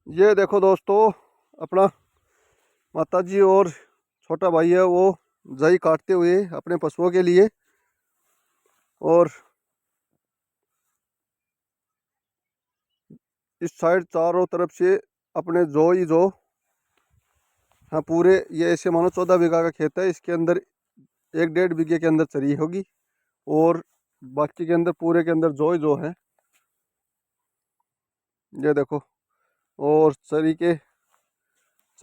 ये देखो दोस्तों, अपना माता जी और छोटा भाई है वो जई काटते हुए अपने पशुओं के लिए। और इस साइड चारों तरफ से अपने जो ही जो, हाँ पूरे, ये ऐसे मानो 14 बीघा का खेत है। इसके अंदर 1-1.5 बीघे के अंदर चरी होगी और बाकी के अंदर पूरे के अंदर जो ही जो है। ये देखो, और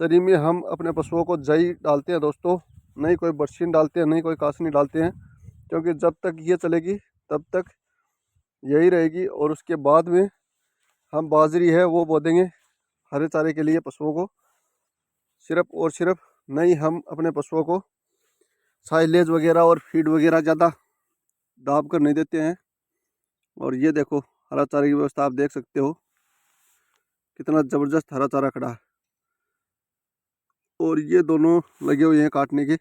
चरी में हम अपने पशुओं को जई डालते हैं दोस्तों, नहीं कोई बरसीन डालते हैं, नहीं कोई कासनी डालते हैं, क्योंकि जब तक ये चलेगी तब तक यही रहेगी। और उसके बाद में हम बाजरी है वो बो देंगे हरे चारे के लिए पशुओं को, सिर्फ और सिर्फ। नहीं हम अपने पशुओं को साइलेज वगैरह और फीड वगैरह ज़्यादा दाब कर नहीं देते हैं। और ये देखो, हरा चारे की व्यवस्था आप देख सकते हो, कितना ज़बरदस्त हरा चारा खड़ा है। और ये दोनों लगे हुए हैं काटने के।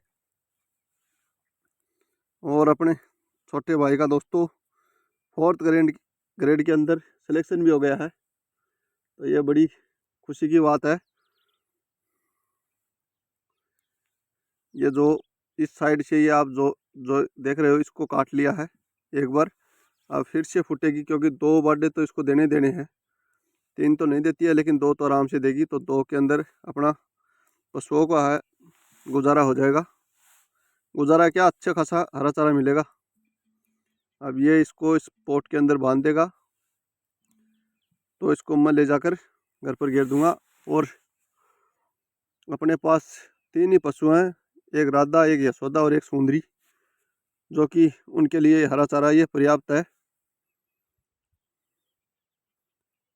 और अपने छोटे भाई का दोस्तों 4th ग्रेड के अंदर सिलेक्शन भी हो गया है, तो ये बड़ी खुशी की बात है। ये जो इस साइड से ये आप जो जो देख रहे हो, इसको काट लिया है एक बार। अब फिर से फूटेगी, क्योंकि 2 बाडे तो इसको देने देने हैं। 3 तो नहीं देती है, लेकिन 2 तो आराम से देगी। तो 2 के अंदर अपना पशुओं का है गुजारा हो जाएगा। गुजारा क्या, अच्छा खासा हरा चारा मिलेगा। अब ये इसको इस पोट के अंदर बांध देगा, तो इसको मैं ले जाकर घर पर घेर दूंगा। और अपने पास 3 ही पशु हैं, एक राधा, एक यशोदा और एक सुंदरी, जो कि उनके लिए हरा चारा ये पर्याप्त है।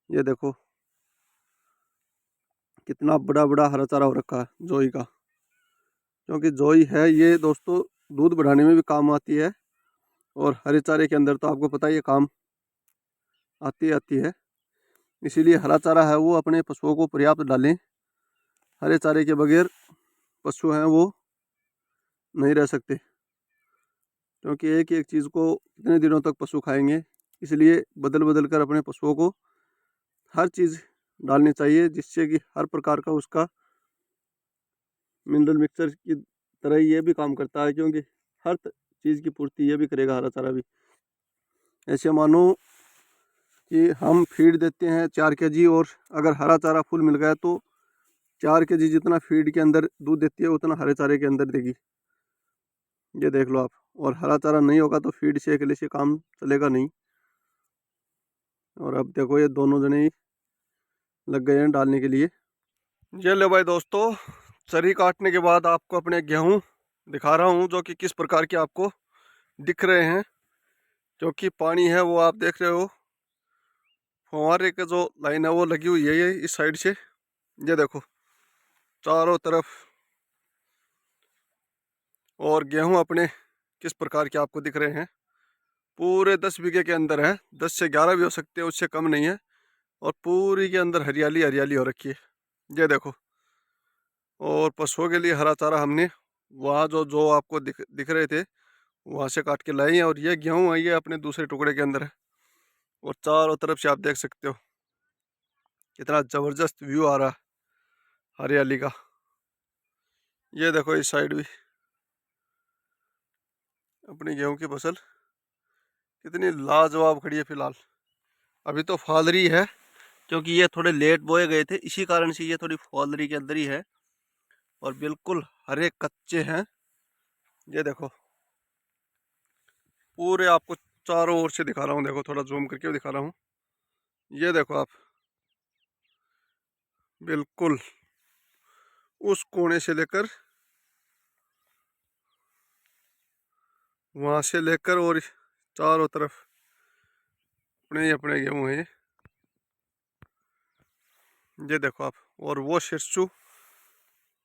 ये देखो कितना बड़ा बड़ा हरा चारा हो रखा है जोई का। क्योंकि जोई है ये दोस्तों दूध बढ़ाने में भी काम आती है, और हरे चारे के अंदर तो आपको पता ही है काम आती है। इसीलिए हरा चारा है वो अपने पशुओं को पर्याप्त डालें। हरे चारे के बगैर पशु हैं वो नहीं रह सकते, क्योंकि एक एक चीज़ को कितने दिनों तक पशु खाएंगे। इसलिए बदल बदल कर अपने पशुओं को हर चीज़ डालनी चाहिए, जिससे कि हर प्रकार का उसका मिनरल मिक्सचर की तरह ये भी काम करता है। क्योंकि हर चीज़ की पूर्ति ये भी करेगा हरा चारा भी। ऐसे मानो कि हम फीड देते हैं 4 kg, और अगर हरा चारा फुल मिल गया तो 4 kg जितना फीड के अंदर दूध देती है उतना हरे चारे के अंदर देगी। ये देख लो आप। और हरा चारा नहीं होगा तो फीड से अकेले से काम चलेगा नहीं। और अब देखो ये दोनों जने ही लग गए हैं डालने के लिए। ये ले भाई दोस्तों, चरी काटने के बाद आपको अपने गेहूं दिखा रहा हूँ, जो कि किस प्रकार के आपको दिख रहे हैं। क्योंकि पानी है वो आप देख रहे हो, फुहारे के जो लाइन है वो लगी हुई है ये इस साइड से। ये देखो चारों तरफ। और गेहूं अपने किस प्रकार के आपको दिख रहे हैं। पूरे 10 बीघे के अंदर है, 10 से 11 भी हो सकते हैं, उससे कम नहीं है। और पूरी के अंदर हरियाली हरियाली हो रखी है। ये देखो। और पशुओं के लिए हरा चारा हमने वहाँ जो जो आपको दिख रहे थे वहाँ से काट के लाए हैं। और ये गेहूँ है, ये अपने दूसरे टुकड़े के अंदर है। और चारों तरफ से आप देख सकते हो कितना ज़बरदस्त व्यू आ रहा है हरियाली का। ये देखो इस साइड भी अपनी गेहूं की फसल कितनी लाजवाब खड़ी है फिलहाल। अभी तो फालरी है, क्योंकि ये थोड़े लेट बोए गए थे, इसी कारण से ये थोड़ी फालरी के अंदर ही है। और बिल्कुल हरे कच्चे हैं। ये देखो पूरे आपको चारों ओर से दिखा रहा हूँ। देखो थोड़ा जूम करके दिखा रहा हूँ। ये देखो आप, बिल्कुल उस कोने से लेकर वहां से लेकर और चारों तरफ अपने ही अपने गेहूँ हैं। ये देखो आप। और वो शीर्षु,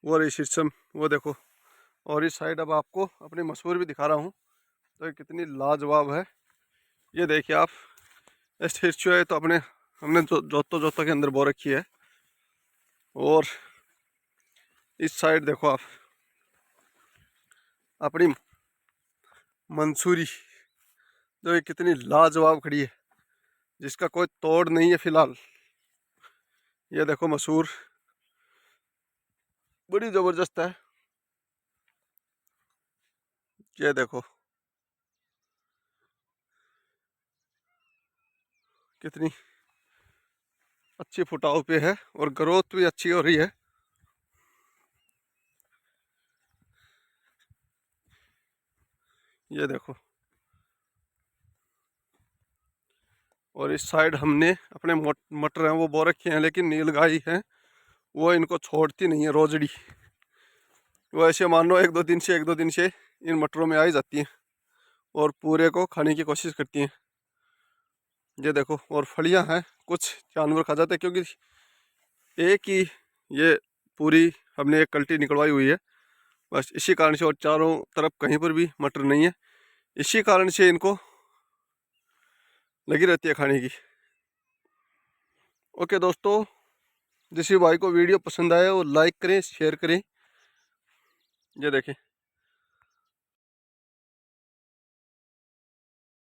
वो रही शीर्षम, वो देखो। और इस साइड अब आपको अपनी मसूर भी दिखा रहा हूँ, तो ये कितनी लाजवाब है। ये देखिए आप, शीर्षु है तो अपने हमने जोतो जोतो के अंदर बो रखी है। और इस साइड देखो आप अपनी मंसूरी, जो ये कितनी लाजवाब खड़ी है, जिसका कोई तोड़ नहीं है फिलहाल। ये देखो मसूर बड़ी ज़बरदस्त है। ये देखो कितनी अच्छी फुटाव पे है और ग्रोथ भी अच्छी हो रही है। ये देखो, और इस साइड हमने अपने मटर हैं वो बो रखे हैं, लेकिन नीलगाई है वो इनको छोड़ती नहीं है। रोजड़ी वो ऐसे मान लो एक दो दिन से इन मटरों में आ ही जाती हैं और पूरे को खाने की कोशिश करती हैं। ये देखो, और फलियां हैं कुछ जानवर खा जाते हैं, क्योंकि एक ही ये पूरी हमने एक कल्टी निकलवाई हुई है बस, इसी कारण से। और चारों तरफ कहीं पर भी मटर नहीं है, इसी कारण से इनको लगी रहती है खाने की। ओके दोस्तों, जिस भाई को वीडियो पसंद आए वो लाइक करें, शेयर करें। ये देखें।